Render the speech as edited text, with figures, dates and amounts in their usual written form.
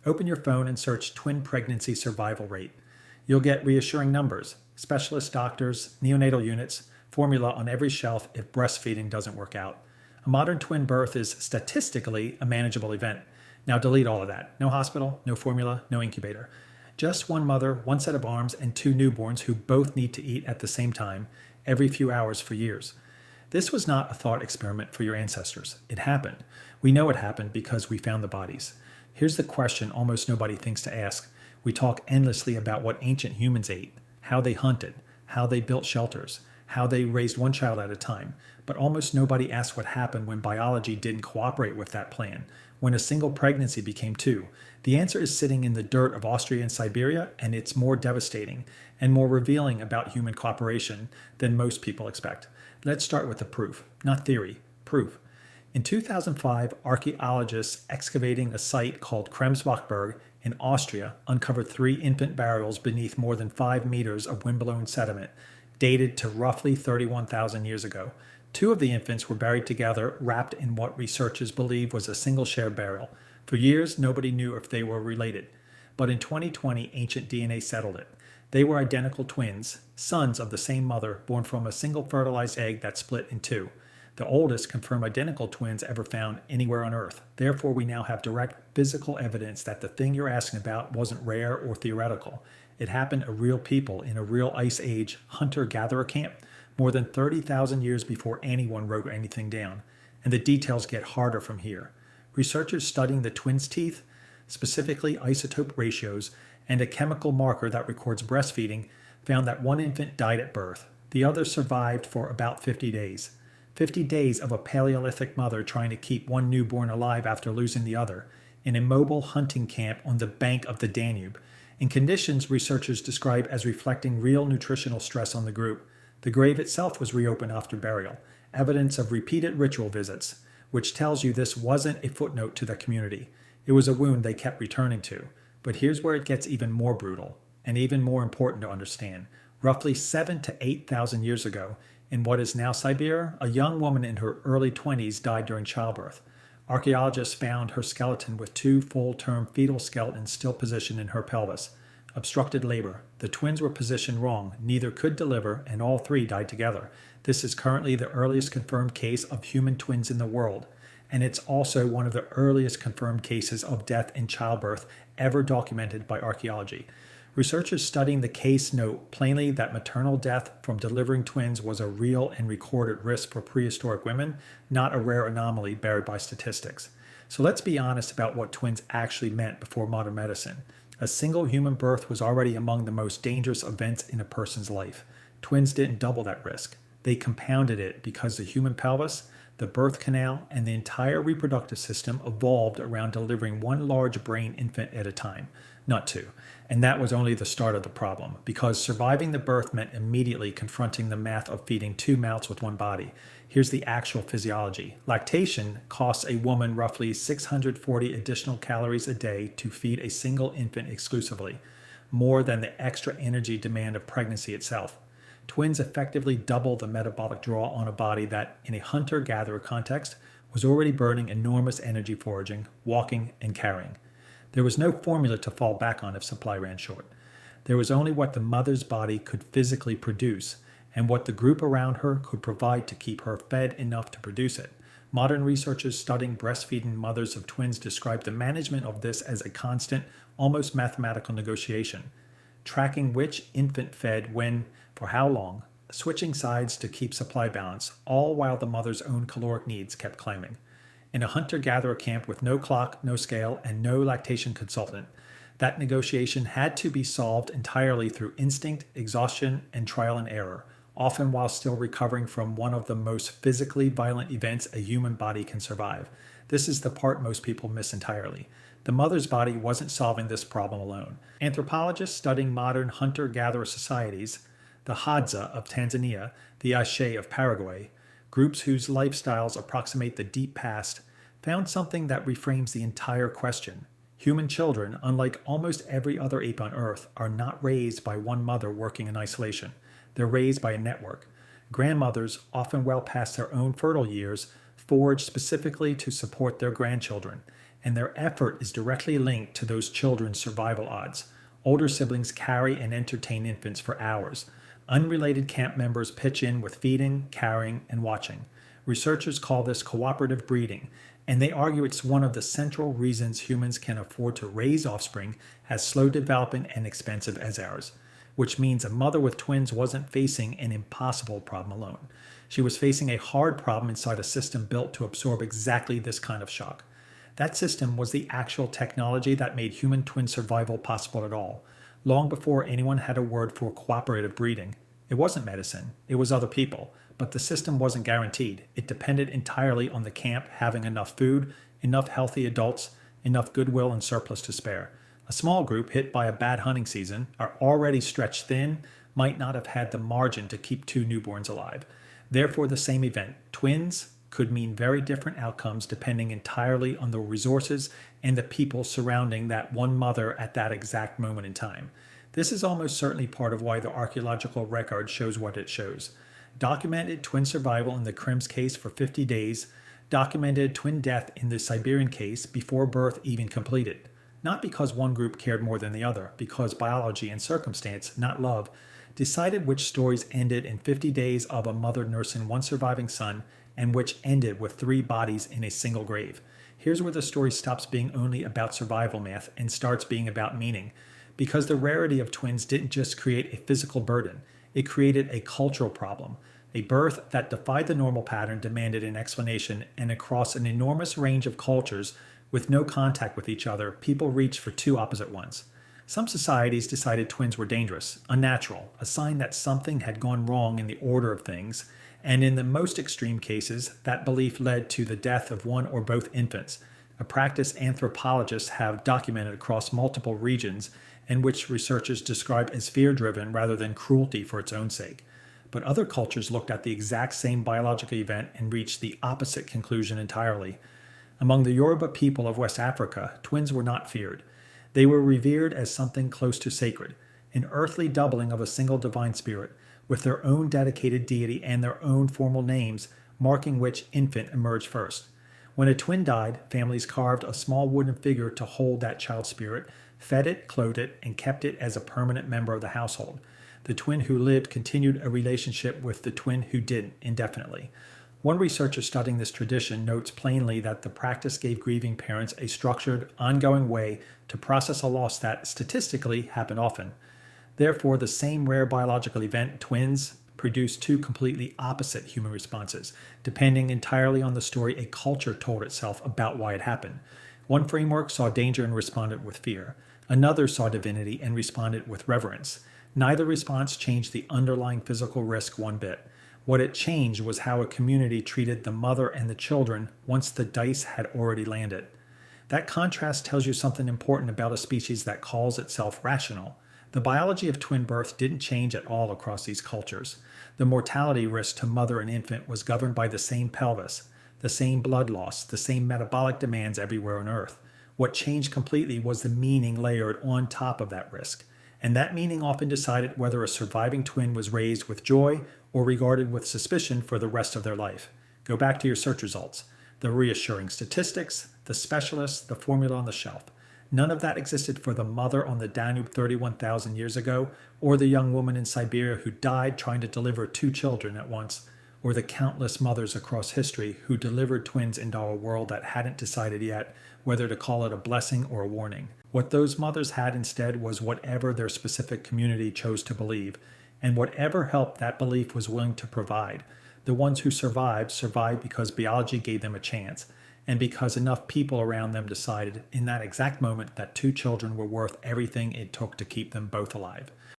Open your phone and search twin pregnancy survival rate. You'll get reassuring numbers, specialist doctors, neonatal units, formula on every shelf if breastfeeding doesn't work out. A modern twin birth is statistically a manageable event. Now delete all of that. No hospital, no formula, no incubator. Just one mother, one set of arms, and two newborns who both need to eat at the same time every few hours for years. This was not a thought experiment for your ancestors. It happened. We know it happened because we found the bodies. Here's the question almost nobody thinks to ask. We talk endlessly about what ancient humans ate, how they hunted, how they built shelters, how they raised one child at a time, but almost nobody asks what happened when biology didn't cooperate with that plan, when a single pregnancy became two. The answer is sitting in the dirt of Austria and Siberia, and it's more devastating and more revealing about human cooperation than most people expect. Let's start with the proof, not theory, proof. In 2005, archaeologists excavating a site called Kremsbachberg in Austria uncovered 3 infant burials beneath more than 5 meters of wind-blown sediment, dated to roughly 31,000 years ago. 2 of the infants were buried together, wrapped in what researchers believe was a single shared burial. For years, nobody knew if they were related. But in 2020, ancient DNA settled it. They were identical twins, sons of the same mother, born from a single fertilized egg that split in 2. The oldest confirmed identical twins ever found anywhere on Earth. Therefore, we now have direct physical evidence that the thing you're asking about wasn't rare or theoretical. It happened to real people in a real Ice Age hunter-gatherer camp more than 30,000 years before anyone wrote anything down. And the details get harder from here. Researchers studying the twins' teeth, specifically isotope ratios, and a chemical marker that records breastfeeding, found that one infant died at birth. The other survived for about 50 days. 50 days of a Paleolithic mother trying to keep one newborn alive after losing the other, in a mobile hunting camp on the bank of the Danube, in conditions researchers describe as reflecting real nutritional stress on the group. The grave itself was reopened after burial, evidence of repeated ritual visits, which tells you this wasn't a footnote to the community. It was a wound they kept returning to. But here's where it gets even more brutal, and even more important to understand. Roughly 7,000 to 8,000 years ago, in what is now Siberia, a young woman in her early 20s died during childbirth. Archaeologists found her skeleton with 2 full-term fetal skeletons still positioned in her pelvis. Obstructed labor. The twins were positioned wrong, neither could deliver, and all 3 died together. This is currently the earliest confirmed case of human twins in the world, and it's also one of the earliest confirmed cases of death in childbirth ever documented by archaeology. Researchers studying the case note plainly that maternal death from delivering twins was a real and recorded risk for prehistoric women, not a rare anomaly buried by statistics. So let's be honest about what twins actually meant before modern medicine. A single human birth was already among the most dangerous events in a person's life. Twins didn't double that risk. They compounded it because the human pelvis, the birth canal, and the entire reproductive system evolved around delivering one large brain infant at a time, not 2. And that was only the start of the problem, because surviving the birth meant immediately confronting the math of feeding 2 mouths with one body. Here's the actual physiology. Lactation costs a woman roughly 640 additional calories a day to feed a single infant exclusively, more than the extra energy demand of pregnancy itself. Twins effectively double the metabolic draw on a body that, in a hunter-gatherer context, was already burning enormous energy foraging, walking, and carrying. There was no formula to fall back on if supply ran short. There was only what the mother's body could physically produce, and what the group around her could provide to keep her fed enough to produce it. Modern researchers studying breastfeeding mothers of twins describe the management of this as a constant, almost mathematical negotiation. Tracking which infant fed when, for how long, switching sides to keep supply balance, all while the mother's own caloric needs kept climbing. In a hunter-gatherer camp with no clock, no scale, and no lactation consultant, that negotiation had to be solved entirely through instinct, exhaustion, and trial and error, often while still recovering from one of the most physically violent events a human body can survive. This is the part most people miss entirely. The mother's body wasn't solving this problem alone. Anthropologists studying modern hunter-gatherer societies, the Hadza of Tanzania, the Ashe of Paraguay, groups whose lifestyles approximate the deep past, found something that reframes the entire question. Human children, unlike almost every other ape on Earth, are not raised by one mother working in isolation. They're raised by a network. Grandmothers, often well past their own fertile years, forage specifically to support their grandchildren. and their effort is directly linked to those children's survival odds. Older siblings carry and entertain infants for hours. Unrelated camp members pitch in with feeding, carrying, and watching. Researchers call this cooperative breeding, and they argue it's one of the central reasons humans can afford to raise offspring as slow developing and expensive as ours, which means a mother with twins wasn't facing an impossible problem alone. She was facing a hard problem inside a system built to absorb exactly this kind of shock. That system was the actual technology that made human twin survival possible at all, long before anyone had a word for cooperative breeding. It wasn't medicine, it was other people, but the system wasn't guaranteed. It depended entirely on the camp having enough food, enough healthy adults, enough goodwill and surplus to spare. A small group hit by a bad hunting season, are already stretched thin, might not have had the margin to keep two newborns alive. Therefore, the same event, twins, could mean very different outcomes depending entirely on the resources and the people surrounding that one mother at that exact moment in time. This is almost certainly part of why the archaeological record shows what it shows. Documented twin survival in the Krim's case for 50 days, documented twin death in the Siberian case before birth even completed. Not because one group cared more than the other, because biology and circumstance, not love, decided which stories ended in 50 days of a mother nursing one surviving son and which ended with 3 bodies in a single grave. Here's where the story stops being only about survival math and starts being about meaning. Because the rarity of twins didn't just create a physical burden, it created a cultural problem. A birth that defied the normal pattern demanded an explanation, and across an enormous range of cultures, with no contact with each other, people reached for 2 opposite ones. Some societies decided twins were dangerous, unnatural, a sign that something had gone wrong in the order of things, and in the most extreme cases, that belief led to the death of one or both infants, a practice anthropologists have documented across multiple regions and which researchers describe as fear-driven rather than cruelty for its own sake. But other cultures looked at the exact same biological event and reached the opposite conclusion entirely. Among the Yoruba people of West Africa, twins were not feared. They were revered as something close to sacred, an earthly doubling of a single divine spirit, with their own dedicated deity and their own formal names, marking which infant emerged first. When a twin died, families carved a small wooden figure to hold that child spirit, fed it, clothed it, and kept it as a permanent member of the household. The twin who lived continued a relationship with the twin who didn't indefinitely. One researcher studying this tradition notes plainly that the practice gave grieving parents a structured, ongoing way to process a loss that, statistically, happened often. Therefore, the same rare biological event, twins, produced 2 completely opposite human responses, depending entirely on the story a culture told itself about why it happened. One framework saw danger and responded with fear. Another saw divinity and responded with reverence. Neither response changed the underlying physical risk one bit. What it changed was how a community treated the mother and the children once the dice had already landed. That contrast tells you something important about a species that calls itself rational. The biology of twin birth didn't change at all across these cultures. The mortality risk to mother and infant was governed by the same pelvis, the same blood loss, the same metabolic demands everywhere on Earth. What changed completely was the meaning layered on top of that risk. And that meaning often decided whether a surviving twin was raised with joy or regarded with suspicion for the rest of their life. Go back to your search results. The reassuring statistics, the specialists, the formula on the shelf. None of that existed for the mother on the Danube 31,000 years ago, or the young woman in Siberia who died trying to deliver 2 children at once, or the countless mothers across history who delivered twins into a world that hadn't decided yet whether to call it a blessing or a warning. What those mothers had instead was whatever their specific community chose to believe, and whatever help that belief was willing to provide. The ones who survived because biology gave them a chance, and because enough people around them decided in that exact moment that 2 children were worth everything it took to keep them both alive.